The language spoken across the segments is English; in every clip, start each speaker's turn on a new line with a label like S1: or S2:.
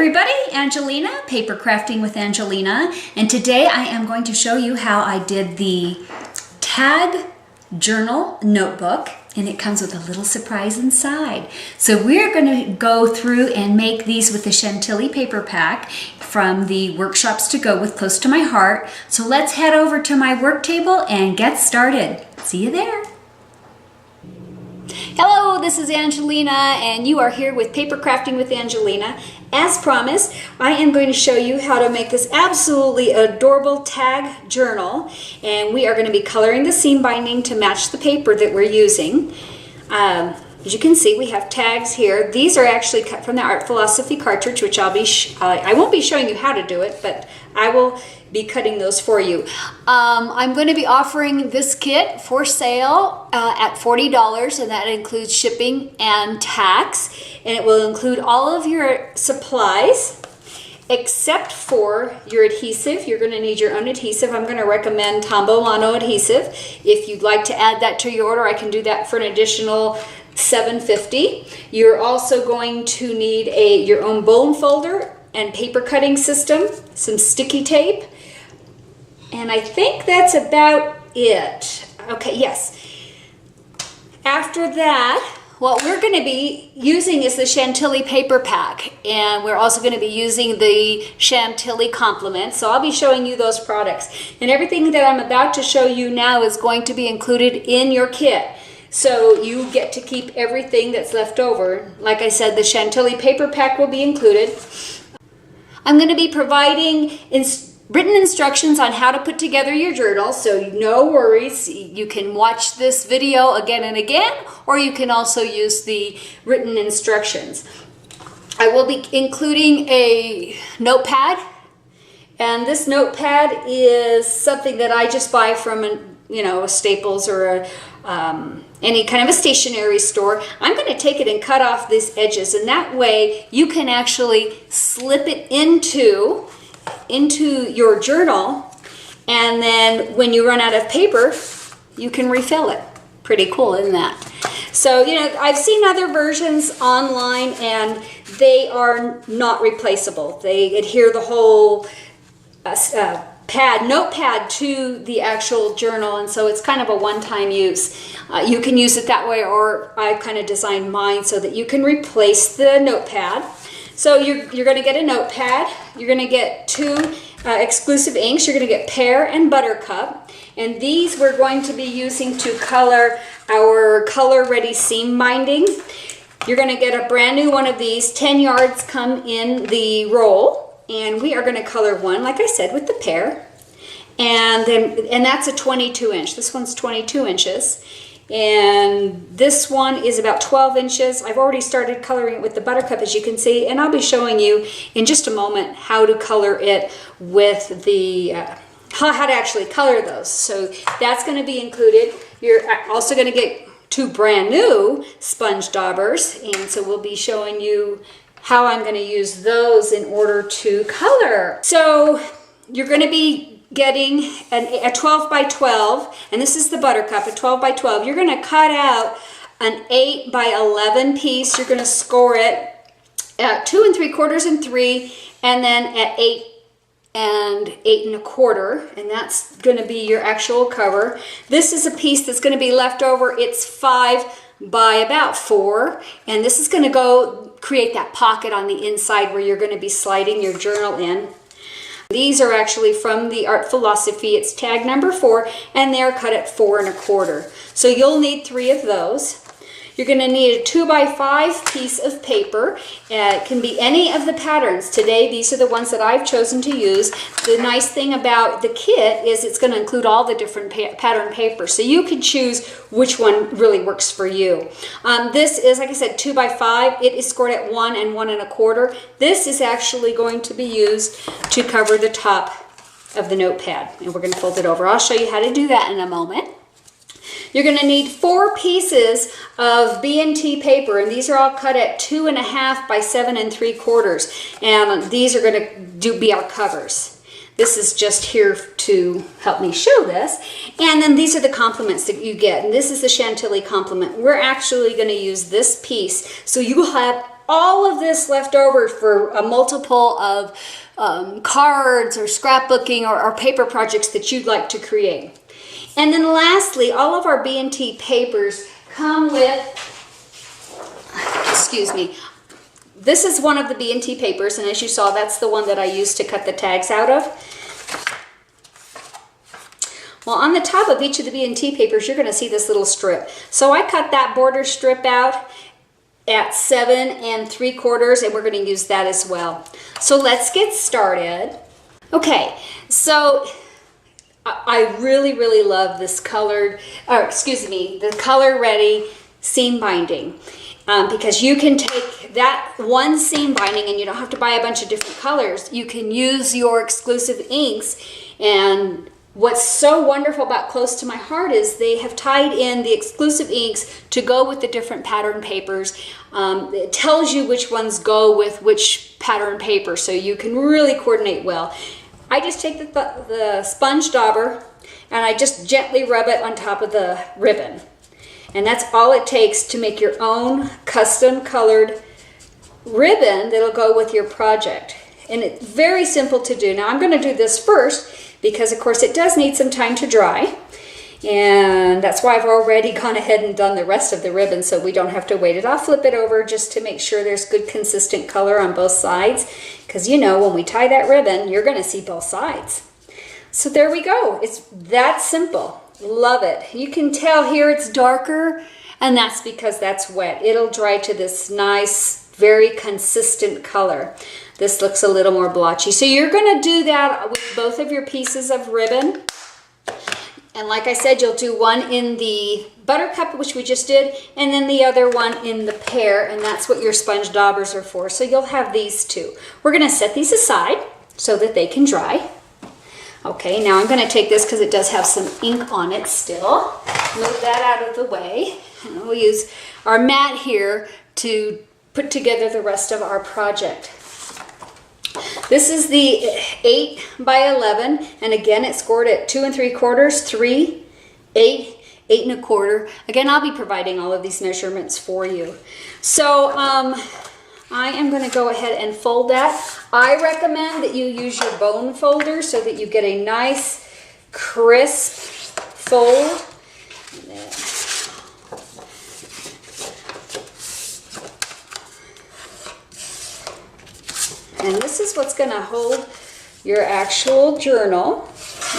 S1: everybody, Angelina, Paper Crafting with Angelina, and today I am going to show you how I did the tag journal notebook, and it comes with a little surprise inside. So we're going to go through and make these with the Chantilly paper pack from the Workshops to Go with Close to My Heart. So let's head over to my work table and get started. See you there. Hello, this is Angelina, and you are here with Paper Crafting with Angelina. As promised, I am going to show you how to make this absolutely adorable tag journal, and we are going to be coloring the seam binding to match the paper that we're using. As you can see, we have tags here. These are actually cut from the Art Philosophy cartridge, which I won't be showing you how to do it, but I will be cutting those for you. I'm going to be offering this kit for sale at $40, and that includes shipping and tax, and it will include all of your supplies except for your adhesive. You're going to need your own adhesive. I'm going to recommend Tombow Lano adhesive. If you'd like to add that to your order, I can do that for an additional $7.50. You're also going to need your own bone folder and paper cutting system, some sticky tape, and I think that's about it. Okay, yes. After that, what we're going to be using is the Chantilly paper pack, and we're also going to be using the Chantilly complement. So I'll be showing you those products, and everything that I'm about to show you now is going to be included in your kit. So you get to keep everything that's left over. Like I said, the Chantilly paper pack will be included. I'm going to be providing written instructions on how to put together your journal, so no worries. You can watch this video again and again, or you can also use the written instructions. I will be including a notepad, and this notepad is something that I just buy from a Staples or any kind of a stationery store. I'm going to take it and cut off these edges, and that way you can actually slip it into your journal, and then when you run out of paper, you can refill it. Pretty cool, isn't that? So, I've seen other versions online, and they are not replaceable. They adhere the whole notepad to the actual journal, and so it's kind of a one-time use. You can use it that way, or I kind of designed mine so that you can replace the notepad. So you're going to get a notepad. You're going to get two exclusive inks. You're going to get Pear and Buttercup, and these we're going to be using to color our color-ready seam binding. You're going to get a brand new one of these. 10 yards come in the roll, and we are going to color one, like I said, with the Pear, and that's a 22 inch. This one's 22 inches. And this one is about 12 inches. I've already started coloring it with the Buttercup, as you can see, and I'll be showing you in just a moment how to color it with the, how to actually color those. So that's going to be included. You're also going to get two brand new sponge daubers, and so we'll be showing you how I'm going to use those in order to color. So you're going to be getting a 12 by 12, and this is the Buttercup, a 12 by 12. You're going to cut out an 8 by 11 piece. You're going to score it at 2 3/4 and 3, and then at 8 and 8 1/4, and that's going to be your actual cover. This is a piece that's going to be left over. It's 5 by about 4, and this is going to go create that pocket on the inside where you're going to be sliding your journal in. These are actually from the Art Philosophy. It's tag number 4, and they're cut at 4 1/4. So you'll need 3 of those. You're going to need a 2 by 5 piece of paper. It can be any of the patterns. Today, these are the ones that I've chosen to use. The nice thing about the kit is it's going to include all the different pattern papers, so you can choose which one really works for you. This is, like I said, 2 by 5. It is scored at 1 and 1 1/4. This is actually going to be used to cover the top of the notepad, and we're going to fold it over. I'll show you how to do that in a moment. You're going to need 4 pieces of B&T paper, and these are all cut at 2 1/2 by 7 3/4, and these are going to be our covers. This is just here to help me show this. And then these are the complements that you get, and this is the Chantilly complement. We're actually going to use this piece, so you will have all of this left over for a multiple of cards or scrapbooking or paper projects that you'd like to create. And then lastly, all of our B&T papers come with, excuse me, this is one of the B&T papers, and as you saw, that's the one that I used to cut the tags out of. Well, on the top of each of the B&T papers, you're going to see this little strip. So I cut that border strip out at 7 3/4, and we're going to use that as well. So let's get started. Okay, so I really, really love this colored, or excuse me, the color ready seam binding. Because you can take that one seam binding and you don't have to buy a bunch of different colors. You can use your exclusive inks, and what's so wonderful about Close to My Heart is they have tied in the exclusive inks to go with the different pattern papers. It tells you which ones go with which pattern paper, so you can really coordinate well. I just take the sponge dauber and I just gently rub it on top of the ribbon. And that's all it takes to make your own custom colored ribbon that'll go with your project. And it's very simple to do. Now I'm going to do this first because of course it does need some time to dry. And that's why I've already gone ahead and done the rest of the ribbon so we don't have to wait it. I'll flip it over just to make sure there's good consistent color on both sides. Because you know, when we tie that ribbon, you're going to see both sides. So there we go. It's that simple. Love it. You can tell here it's darker, and that's because that's wet. It'll dry to this nice, very consistent color. This looks a little more blotchy. So you're going to do that with both of your pieces of ribbon. And like I said, you'll do one in the buttercup, which we just did, and then the other one in the pear, and that's what your sponge daubers are for. So you'll have these two. We're going to set these aside so that they can dry. Okay, now I'm going to take this because it does have some ink on it still. Move that out of the way. And we'll use our mat here to put together the rest of our project. This is the 8 by 11, and again it's scored at 2 3/4, 3, 8, 8 1/4. Again, I'll be providing all of these measurements for you. So I am going to go ahead and fold that. I recommend that you use your bone folder so that you get a nice crisp fold. And this is what's going to hold your actual journal.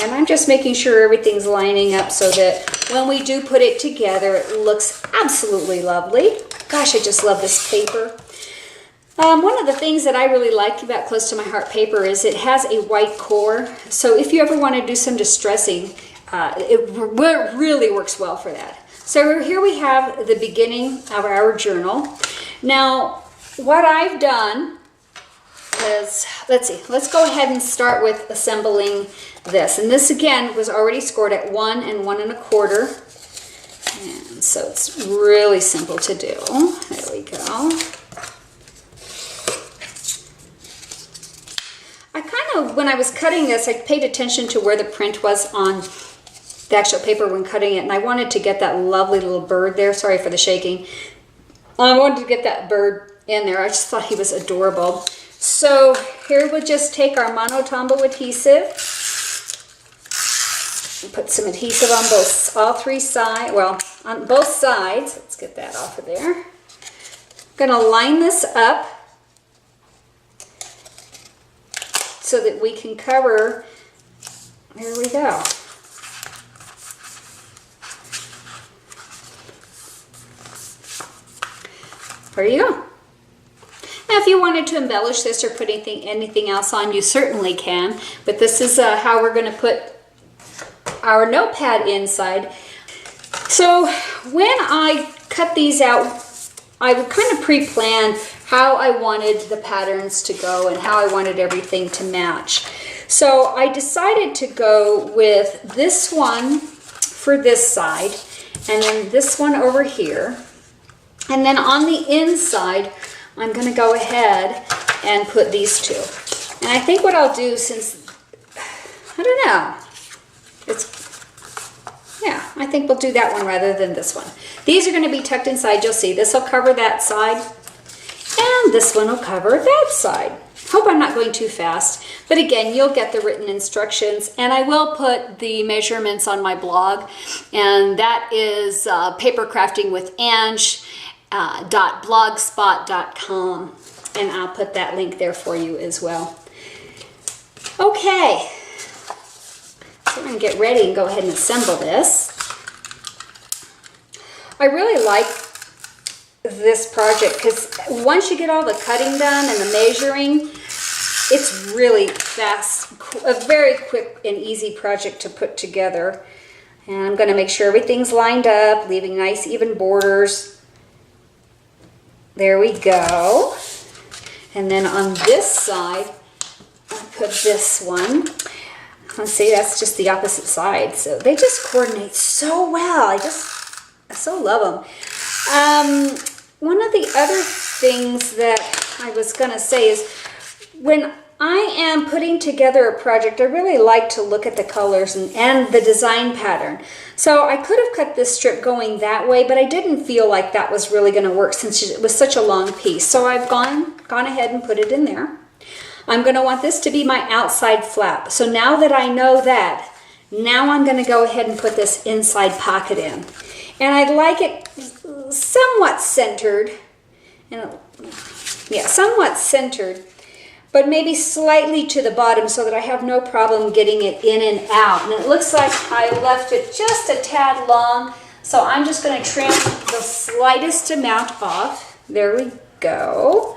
S1: And I'm just making sure everything's lining up so that when we do put it together, it looks absolutely lovely. Gosh, I just love this paper. One of the things that I really like about Close to My Heart paper is it has a white core. So if you ever want to do some distressing, it really works well for that. So here we have the beginning of our journal. Now, what I've done is, let's go ahead and start with assembling this. And this again was already scored at 1 and 1 1/4. And so it's really simple to do. There we go. When I was cutting this, I paid attention to where the print was on the actual paper when cutting it, and I wanted to get that lovely little bird there. Sorry for the shaking. I wanted to get that bird in there. I just thought he was adorable. So here we'll just take our Monotombo adhesive and put some adhesive on all three sides, well, on both sides. Let's get that off of there. I'm going to line this up so that we can cover, there we go. There you go. Now if you wanted to embellish this or put anything else on, you certainly can, but this is how we're going to put our notepad inside. So when I cut these out, I would kind of pre-plan how I wanted the patterns to go and how I wanted everything to match. So I decided to go with this one for this side, and then this one over here. And then on the inside, I'm going to go ahead and put these two. And I think what I'll do, since, I don't know, yeah, I think we'll do that one rather than this one. These are going to be tucked inside. You'll see this will cover that side. And this one will cover that side. Hope I'm not going too fast, but again, you'll get the written instructions, and I will put the measurements on my blog, and that is papercraftingwithange.blogspot.com, and I'll put that link there for you as well. Okay, so I'm going to get ready and go ahead and assemble this. I really like this project because once you get all the cutting done and the measuring, it's really fast, a very quick and easy project to put together. And I'm going to make sure everything's lined up, leaving nice even borders. There we go. And then on this side, I'll put this one. Let's see, that's just the opposite side. So they just coordinate so well. I so love them. One of the other things that I was going to say is when I am putting together a project, I really like to look at the colors and the design pattern. So I could have cut this strip going that way, but I didn't feel like that was really going to work since it was such a long piece. So I've gone ahead and put it in there. I'm going to want this to be my outside flap. So now that I know that, now I'm going to go ahead and put this inside pocket in. And I'd like it somewhat centered, somewhat centered, but maybe slightly to the bottom so that I have no problem getting it in and out. And it looks like I left it just a tad long, so I'm just going to trim the slightest amount off. There we go.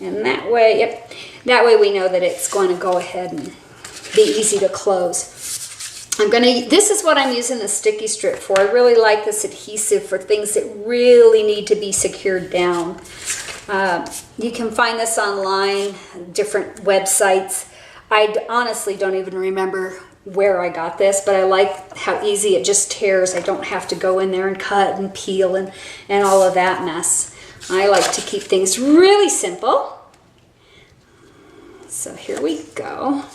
S1: And that way, that way we know that it's going to go ahead and be easy to close. This is what I'm using the sticky strip for. I really like this adhesive for things that really need to be secured down. You can find this online, different websites. I honestly don't even remember where I got this, but I like how easy it just tears. I don't have to go in there and cut and peel and all of that mess. I like to keep things really simple. So here we go.